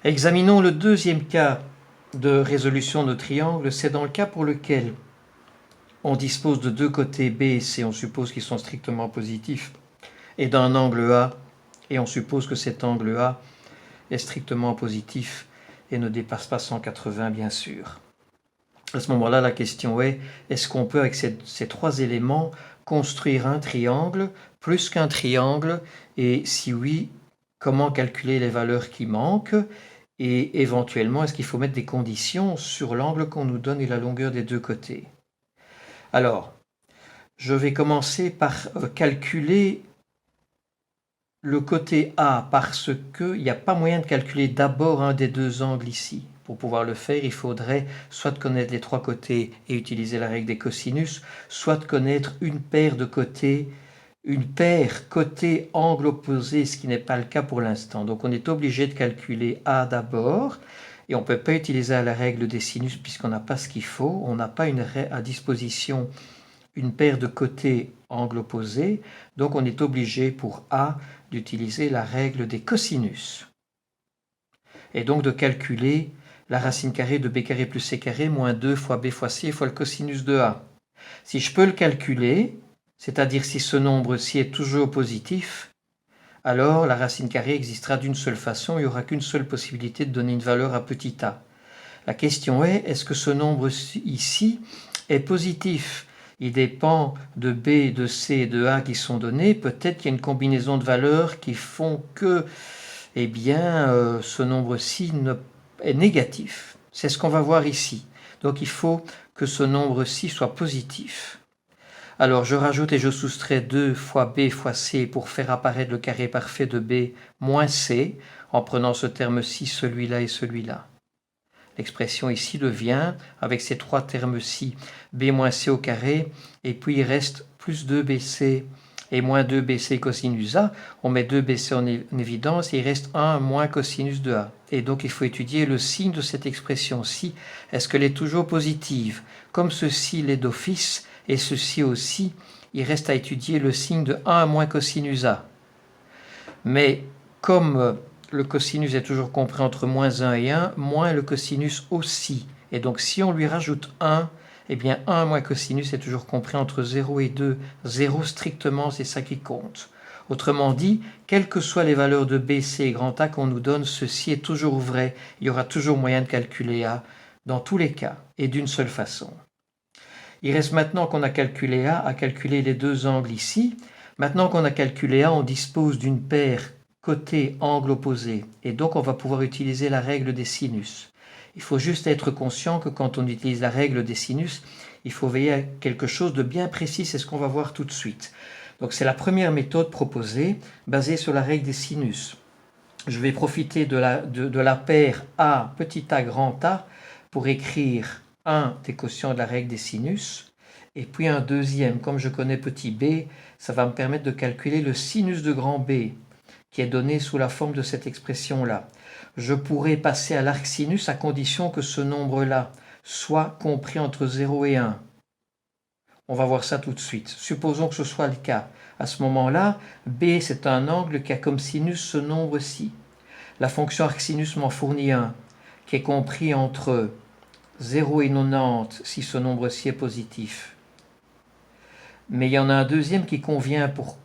Examinons le deuxième cas de résolution de triangle. C'est dans le cas pour lequel on dispose de deux côtés B et C, on suppose qu'ils sont strictement positifs, et d'un angle A, et on suppose que cet angle A est strictement positif et ne dépasse pas 180 bien sûr. À ce moment-là, la question est, est-ce qu'on peut avec ces trois éléments construire un triangle, plus qu'un triangle, et si oui, comment calculer les valeurs qui manquent, et éventuellement, est-ce qu'il faut mettre des conditions sur l'angle qu'on nous donne et la longueur des deux côtés? Alors, je vais commencer par calculer le côté A parce qu'il n'y a pas moyen de calculer d'abord un des deux angles ici. Pour pouvoir le faire, il faudrait soit connaître les trois côtés et utiliser la règle des cosinus, soit connaître une paire de côtés, une paire côté-angle opposé, ce qui n'est pas le cas pour l'instant. Donc on est obligé de calculer A d'abord, et on ne peut pas utiliser la règle des sinus puisqu'on n'a pas ce qu'il faut. On n'a pas à disposition une paire de côtés angle opposé, donc on est obligé pour A d'utiliser la règle des cosinus. Et donc de calculer la racine carrée de b carré plus c carré moins 2 fois b fois c fois le cosinus de A. Si je peux le calculer, c'est-à-dire si ce nombre-ci est toujours positif, alors la racine carrée existera d'une seule façon, il n'y aura qu'une seule possibilité de donner une valeur à petit a. La question est-ce que ce nombre ici est positif? Il dépend de B, de C et de A qui sont donnés. Peut-être qu'il y a une combinaison de valeurs qui font que eh bien, ce nombre-ci est négatif. C'est ce qu'on va voir ici. Donc il faut que ce nombre-ci soit positif. Alors je rajoute et je soustrais 2 fois B fois C pour faire apparaître le carré parfait de B moins C, en prenant ce terme-ci, celui-là et celui-là. L'expression ici devient, avec ces trois termes-ci, b moins c au carré, et puis il reste plus 2bc et moins 2bc cosinus a. On met 2bc en évidence et il reste 1 moins cosinus de a. Et donc il faut étudier le signe de cette expression-ci. Est-ce qu'elle est toujours positive? Comme ceci l'est d'office, et ceci aussi, il reste à étudier le signe de 1 moins cosinus a. Mais comme le cosinus est toujours compris entre moins 1 et 1, moins le cosinus aussi. Et donc si on lui rajoute 1, eh bien 1 moins cosinus est toujours compris entre 0 et 2. 0 strictement, c'est ça qui compte. Autrement dit, quelles que soient les valeurs de B, C et grand A qu'on nous donne, ceci est toujours vrai. Il y aura toujours moyen de calculer A dans tous les cas et d'une seule façon. Il reste maintenant qu'on a calculé A, à calculer les deux angles ici. Maintenant qu'on a calculé A, on dispose d'une paire côté-angle opposé. Et donc, on va pouvoir utiliser la règle des sinus. Il faut juste être conscient que quand on utilise la règle des sinus, il faut veiller à quelque chose de bien précis. C'est ce qu'on va voir tout de suite. Donc, c'est la première méthode proposée, basée sur la règle des sinus. Je vais profiter de la paire A, petit a, grand A, pour écrire un des quotients de la règle des sinus, et puis un deuxième. Comme je connais petit b, ça va me permettre de calculer le sinus de grand B, qui est donné sous la forme de cette expression-là. Je pourrais passer à l'arc sinus à condition que ce nombre-là soit compris entre 0 et 1. On va voir ça tout de suite. Supposons que ce soit le cas. À ce moment-là, B, c'est un angle qui a comme sinus ce nombre-ci. La fonction arcsinus m'en fournit un, qui est compris entre 0 et 90 si ce nombre-ci est positif. Mais il y en a un deuxième qui convient pour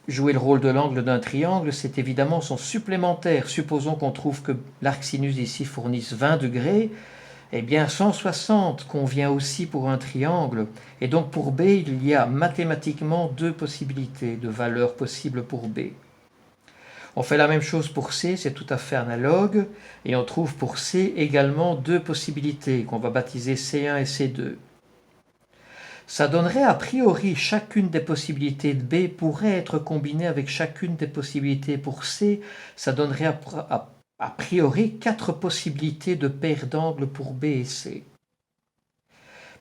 jouer le rôle de l'angle d'un triangle, c'est évidemment son supplémentaire. Supposons qu'on trouve que l'arcsinus ici fournisse 20 degrés, eh bien 160 convient aussi pour un triangle. Et donc pour B, il y a mathématiquement deux possibilités de valeurs possibles pour B. On fait la même chose pour C, c'est tout à fait analogue, et on trouve pour C également deux possibilités qu'on va baptiser C1 et C2. Ça donnerait a priori chacune des possibilités de B pourrait être combinée avec chacune des possibilités pour C. Ça donnerait a priori 4 possibilités de paires d'angles pour B et C.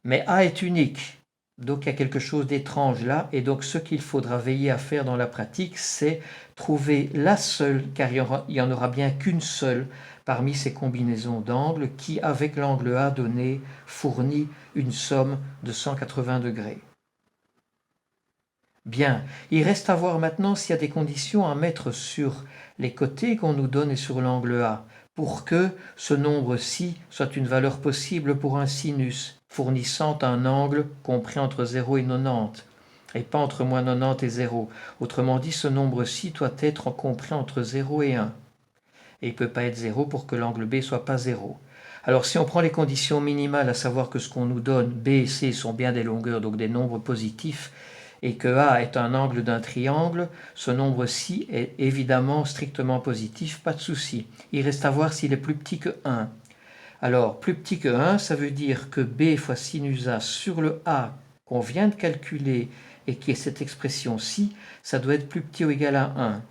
Mais A est unique, donc il y a quelque chose d'étrange là, et donc ce qu'il faudra veiller à faire dans la pratique, c'est trouver la seule, car il n'y en aura bien qu'une seule parmi ces combinaisons d'angles qui, avec l'angle A donné, fournit une somme de 180 degrés. Bien, il reste à voir maintenant s'il y a des conditions à mettre sur les côtés qu'on nous donne et sur l'angle A, pour que ce nombre-ci soit une valeur possible pour un sinus, fournissant un angle compris entre 0 et 90, et pas entre moins 90 et 0. Autrement dit, ce nombre-ci doit être compris entre 0 et 1. Et il ne peut pas être 0 pour que l'angle B soit pas 0. Alors si on prend les conditions minimales, à savoir que ce qu'on nous donne, B et C sont bien des longueurs, donc des nombres positifs, et que A est un angle d'un triangle, ce nombre-ci est évidemment strictement positif, pas de souci. Il reste à voir s'il est plus petit que 1. Alors, plus petit que 1, ça veut dire que B fois sinus A sur le A qu'on vient de calculer et qui est cette expression-ci, ça doit être plus petit ou égal à 1.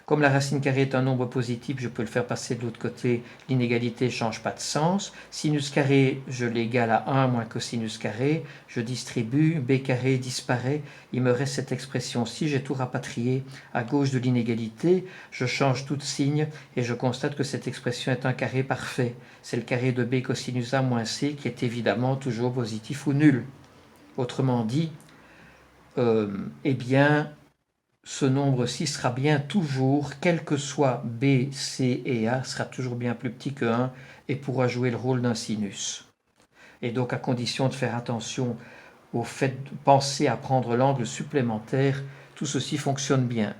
Comme la racine carrée est un nombre positif, je peux le faire passer de l'autre côté, l'inégalité ne change pas de sens. Sinus carré, je l'égale à 1 moins cosinus carré, je distribue, B carré disparaît, il me reste cette expression-ci, j'ai tout rapatrié à gauche de l'inégalité, je change tout de signe et je constate que cette expression est un carré parfait. C'est le carré de B cosinus A moins C qui est évidemment toujours positif ou nul. Autrement dit, eh bien, ce nombre-ci sera bien toujours, quel que soit B, C et A, sera toujours bien plus petit que 1 et pourra jouer le rôle d'un sinus. Et donc, à condition de faire attention au fait de penser à prendre l'angle supplémentaire, tout ceci fonctionne bien.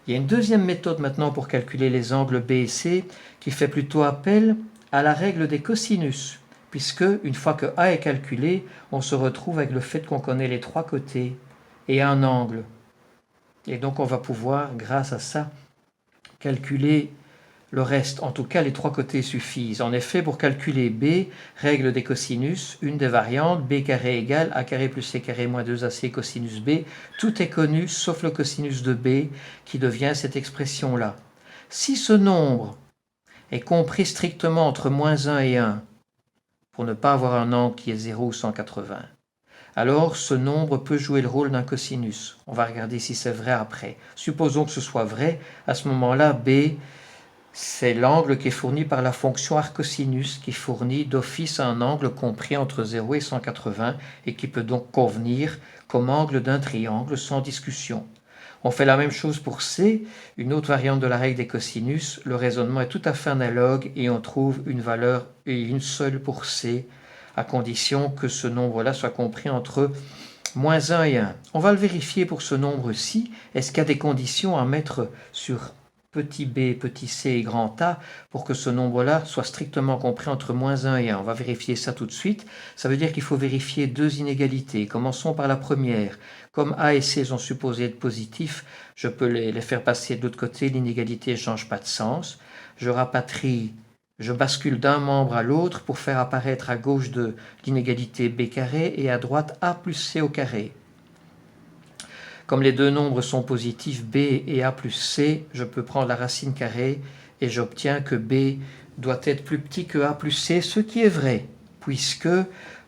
Il y a une deuxième méthode maintenant pour calculer les angles B et C qui fait plutôt appel à la règle des cosinus, puisque une fois que A est calculé, on se retrouve avec le fait qu'on connaît les trois côtés et un angle. Et donc on va pouvoir, grâce à ça, calculer le reste. En tout cas, les trois côtés suffisent. En effet, pour calculer B, règle des cosinus, une des variantes, B carré égale A carré plus C carré moins 2AC cosinus B. Tout est connu, sauf le cosinus de B, qui devient cette expression-là. Si ce nombre est compris strictement entre moins 1 et 1, pour ne pas avoir un angle qui est 0 ou 180, alors ce nombre peut jouer le rôle d'un cosinus. On va regarder si c'est vrai après. Supposons que ce soit vrai. À ce moment-là, B, c'est l'angle qui est fourni par la fonction arcosinus, qui fournit d'office un angle compris entre 0 et 180 et qui peut donc convenir comme angle d'un triangle sans discussion. On fait la même chose pour C, une autre variante de la règle des cosinus. Le raisonnement est tout à fait analogue et on trouve une valeur et une seule pour C, à condition que ce nombre-là soit compris entre moins 1 et 1. On va le vérifier pour ce nombre-ci. Est-ce qu'il y a des conditions à mettre sur petit b, petit c et grand A pour que ce nombre-là soit strictement compris entre moins 1 et 1? On va vérifier ça tout de suite. Ça veut dire qu'il faut vérifier deux inégalités. Commençons par la première. Comme A et C sont supposés être positifs, je peux les faire passer de l'autre côté. L'inégalité ne change pas de sens. Je rapatrie. Je bascule d'un membre à l'autre pour faire apparaître à gauche de l'inégalité b carré et à droite a plus c au carré. Comme les deux nombres sont positifs, b et a plus c, je peux prendre la racine carrée et j'obtiens que b doit être plus petit que a plus c, ce qui est vrai, puisque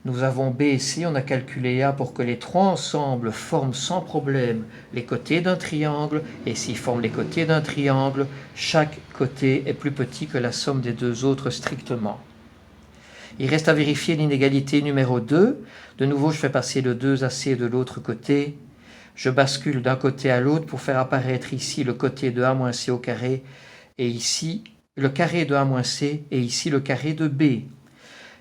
nous avons b et c, on a calculé a pour que les trois ensemble forment sans problème les côtés d'un triangle, et s'ils forment les côtés d'un triangle, chaque côté est plus petit que la somme des deux autres strictement. Il reste à vérifier l'inégalité numéro 2. De nouveau, je fais passer le 2AC de l'autre côté. Je bascule d'un côté à l'autre pour faire apparaître ici le côté de a moins c au carré, et ici le carré de a moins c, et ici le carré de b.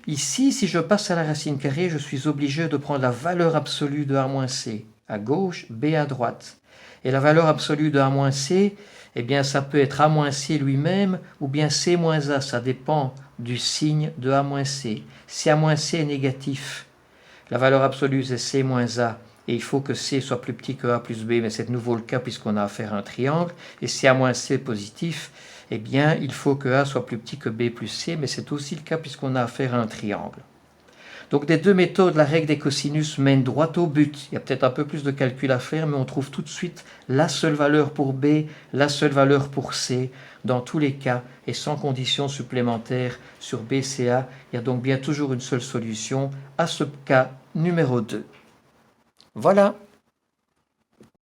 Ici, si je passe à la racine carrée, je suis obligé de prendre la valeur absolue de A-C, à gauche, B à droite. Et la valeur absolue de A-C, eh bien, ça peut être A-C lui-même, ou bien C-A, ça dépend du signe de A-C. Si A-C est négatif, la valeur absolue c'est C-A, et il faut que C soit plus petit que A plus B, mais c'est de nouveau le cas puisqu'on a affaire à un triangle, et si A-C est positif, eh bien, il faut que A soit plus petit que B plus C, mais c'est aussi le cas puisqu'on a affaire à un triangle. Donc, des deux méthodes, la règle des cosinus mène droit au but. Il y a peut-être un peu plus de calcul à faire, mais on trouve tout de suite la seule valeur pour B, la seule valeur pour C, dans tous les cas, et sans condition supplémentaire sur B, C, A. Il y a donc bien toujours une seule solution à ce cas numéro 2. Voilà.